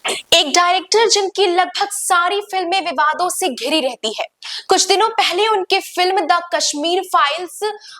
एक डायरेक्टर जिनकी लगभग सारी फिल्में विवादों से घिरी रहती है। कुछ दिनों पहले उनकी फिल्म द कश्मीर फाइल्स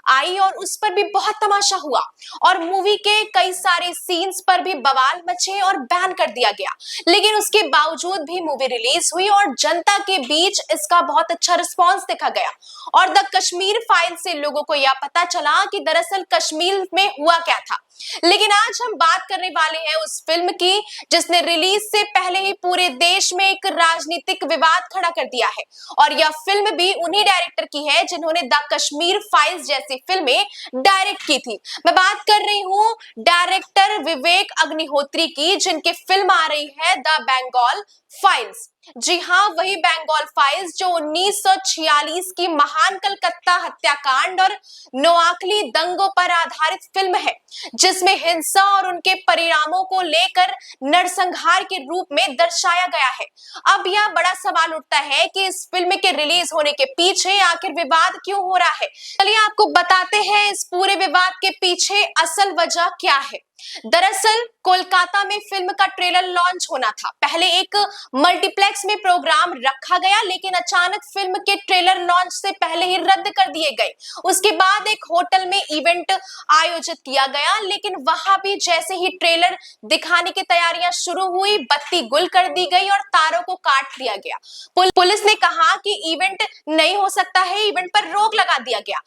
आई और उस पर भी बहुत तमाशा हुआ और मूवी के कई सारे सीन्स पर भी बवाल मचे और बैन कर दिया गया। लेकिन उसके बावजूद भी मूवी रिलीज हुई और जनता के बीच इसका बहुत अच्छा रिस्पॉन्स देखा गया और द कश्मीर फाइल से लोगों को यह पता चला कि दरअसल कश्मीर में हुआ क्या था। लेकिन आज हम बात करने वाले हैं उस फिल्म की जिसने रिलीज से पहले ही पूरे देश में एक राजनीतिक विवाद खड़ा कर दिया है और यह फिल्म भी उन्हीं डायरेक्टर की है जिन्होंने द कश्मीर फाइल्स जैसी फिल्में डायरेक्ट की थी। मैं बात कर रही हूं डायरेक्टर विवेक अग्निहोत्री की, जिनकी फिल्म आ रही है द बंगाल फाइल्स। जी हाँ, वही बंगाल फाइल्स जो 1946 की महान कलकत्ता हत्याकांड और नोआखली दंगों पर आधारित फिल्म है, जिसमें हिंसा और उनके परिणामों को लेकर नरसंहार के रूप में दर्शाया गया है। अब यह बड़ा सवाल उठता है कि इस फिल्म के रिलीज होने के पीछे आखिर विवाद क्यों हो रहा है। चलिए आपको बताते हैं इस पूरे विवाद के पीछे असल वजह क्या है। दरअसल कोलकाता में फिल्म का ट्रेलर लॉन्च होना था। पहले एक मल्टीप्लेक्स में प्रोग्राम रखा गया, लेकिन अचानक फिल्म के ट्रेलर लॉन्च से पहले ही रद्द कर दिए गए। उसके बाद एक होटल में इवेंट आयोजित किया गया, लेकिन वहां भी जैसे ही ट्रेलर दिखाने की तैयारियां शुरू हुई, बत्ती गुल कर दी गई और तारों को काट दिया गया। पुलिस ने कहा कि इवेंट नहीं हो सकता है, इवेंट पर रोक लगा दिया गया।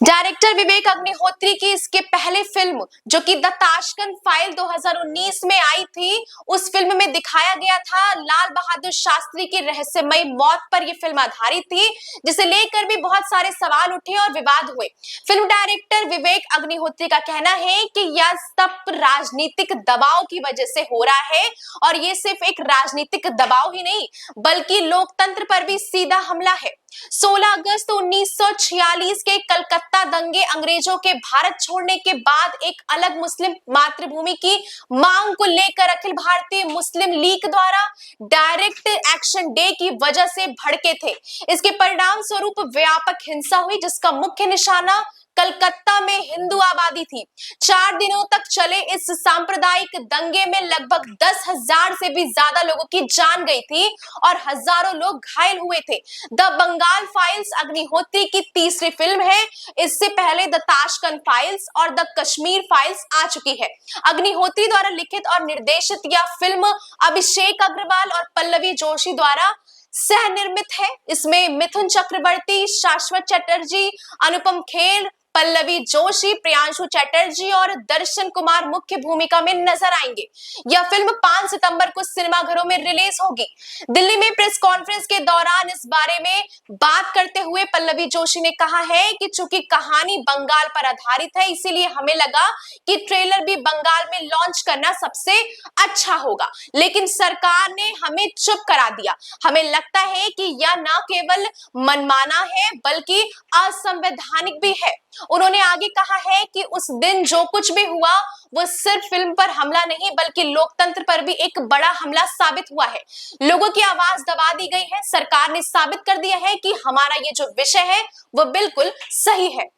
डायरेक्टर विवेक अग्निहोत्री की इसके पहले फिल्म जो कि द ताशकंद फाइल 2019 में आई थी, उस फिल्म में दिखाया गया था लाल बहादुर शास्त्री की रहस्यमयी मौत पर यह फिल्म आधारित थी, जिसे लेकर भी बहुत सारे सवाल उठे और विवाद हुए। फिल्म डायरेक्टर विवेक अग्निहोत्री का कहना है कि यह सब राजनीतिक दबाव की वजह से हो रहा है और ये सिर्फ एक राजनीतिक दबाव ही नहीं बल्कि लोकतंत्र पर भी सीधा हमला है। 16 अगस्त 1946 के कलकत्ता दंगे अंग्रेजों के भारत छोड़ने के बाद एक अलग मुस्लिम मातृभूमि की मांग को लेकर अखिल भारतीय मुस्लिम लीग द्वारा डायरेक्ट एक्शन डे की वजह से भड़के थे। इसके परिणाम स्वरूप व्यापक हिंसा हुई, जिसका मुख्य निशाना कलकत्ता में हिंदू आबादी थी। 4 दिनों तक चले इस सांप्रदायिक दंगे में लगभग 10,000 से भी ज्यादा लोगों की जान गई थी और हजारों लोग घायल हुए थे। द बंगाल फाइल्स अग्निहोत्री की तीसरी फिल्म है। इससे पहले द ताशकंद फाइल्स और द कश्मीर फाइल्स आ चुकी है। अग्निहोत्री द्वारा लिखित और निर्देशित यह फिल्म अभिषेक अग्रवाल और पल्लवी जोशी द्वारा सह निर्मित है। इसमें मिथुन चक्रवर्ती, शाश्वत चटर्जी, अनुपम खेर, पल्लवी जोशी, प्रियांशु चटर्जी और दर्शन कुमार मुख्य भूमिका में नजर आएंगे। यह फिल्म 5 सितंबर को सिनेमाघरों में रिलीज होगी। दिल्ली में प्रेस कॉन्फ्रेंस के दौरान इस बारे में बात करते हुए पल्लवी जोशी ने कहा है कि चूंकि कहानी बंगाल पर आधारित है, इसीलिए हमें लगा कि ट्रेलर भी बंगाल में लॉन्च करना सबसे अच्छा होगा, लेकिन सरकार ने हमें चुप करा दिया। हमें लगता है कि यह न केवल मनमाना है बल्कि असंवैधानिक भी है। उन्होंने आगे कहा है कि उस दिन जो कुछ भी हुआ वो सिर्फ फिल्म पर हमला नहीं बल्कि लोकतंत्र पर भी एक बड़ा हमला साबित हुआ है। लोगों की आवाज दबा दी गई है। सरकार ने साबित कर दिया है कि हमारा ये जो विषय है वो बिल्कुल सही है।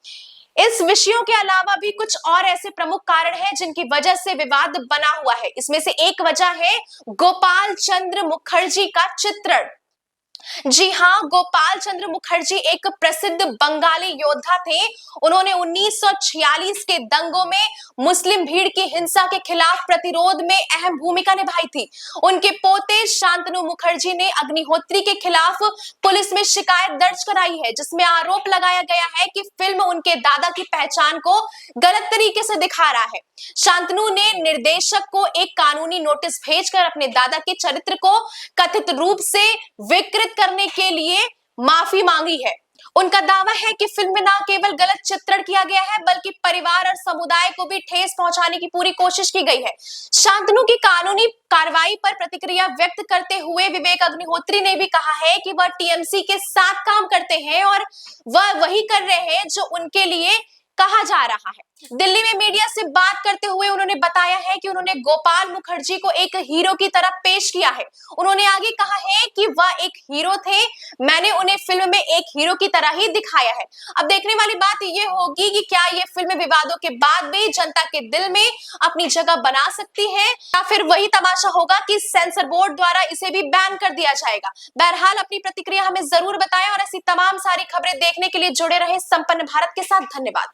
इस विषयों के अलावा भी कुछ और ऐसे प्रमुख कारण हैं जिनकी वजह से विवाद बना हुआ है। इसमें से एक वजह है गोपाल चंद्र मुखर्जी का चित्रण। जी हाँ, गोपाल चंद्र मुखर्जी एक प्रसिद्ध बंगाली योद्धा थे। उन्होंने 1946 के दंगों में मुस्लिम भीड़ की हिंसा के खिलाफ प्रतिरोध में अहम भूमिका निभाई थी। उनके पोते शांतनु मुखर्जी ने अग्निहोत्री के खिलाफ पुलिस में शिकायत दर्ज कराई है, जिसमें आरोप लगाया गया है कि फिल्म उनके दादा की पहचान को गलत तरीके से दिखा रहा है। शांतनु ने निर्देशक को एक कानूनी नोटिस भेजकर अपने दादा के चरित्र को कथित रूप से विकृत करने के लिए माफी मांगी है। उनका दावा है कि फिल्म में न केवल गलत चित्रण किया गया है बल्कि परिवार और समुदाय को भी ठेस पहुंचाने की पूरी कोशिश की गई है। शांतनु की कानूनी कार्रवाई पर प्रतिक्रिया व्यक्त करते हुए विवेक अग्निहोत्री ने भी कहा है कि वह टीएमसी के साथ काम करते हैं और वह वही कर रहे हैं जो उनके लिए कहा जा रहा है। दिल्ली में मीडिया से बात करते हुए उन्होंने बताया है कि उन्होंने गोपाल मुखर्जी को एक हीरो की तरह पेश किया है। उन्होंने आगे कहा है कि वह एक हीरो थे, मैंने उन्हें फिल्म में एक हीरो की तरह ही दिखाया है। अब देखने वाली बात यह होगी कि क्या ये फिल्म विवादों के बाद भी जनता के दिल में अपनी जगह बना सकती है, या फिर वही तमाशा होगा कि सेंसर बोर्ड द्वारा इसे भी बैन कर दिया जाएगा। बहरहाल अपनी प्रतिक्रिया हमें जरूर बताएं और ऐसी तमाम सारी खबरें देखने के लिए जुड़े रहे संपन्न भारत के साथ। धन्यवाद।